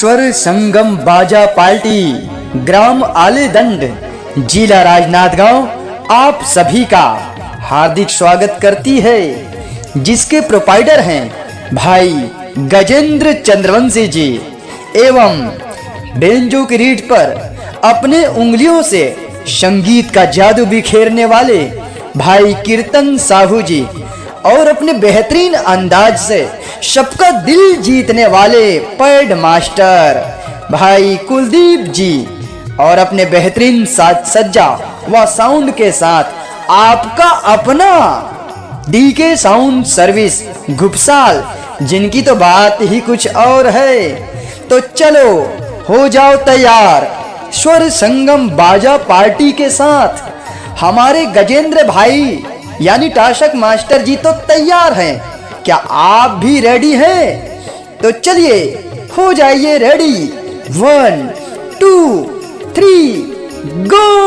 स्वर संगम बाजा पार्टी, ग्राम आलेदंड, जिला राजनांदगांव आप सभी का हार्दिक स्वागत करती है, जिसके प्रोपाइटर हैं भाई गजेंद्र चंद्रवंशी जी एवं बेंजो की रीड पर अपने उंगलियों से संगीत का जादू बिखेरने वाले भाई कीर्तन साहू जी और अपने बेहतरीन अंदाज से सबका दिल जीतने वाले पैड मास्टर भाई कुलदीप जी और अपने बेहतरीन साज सज्जा व साउंड के साथ आपका अपना डीके साउंड सर्विस घुपसाल, जिनकी तो बात ही कुछ और है। तो चलो हो जाओ तैयार स्वर संगम बाजा पार्टी के साथ। हमारे गजेंद्र भाई यानी टाशक मास्टर जी तो तैयार हैं, क्या आप भी रेडी हैं? तो चलिए हो जाइए रेडी। 1 2 3 गो।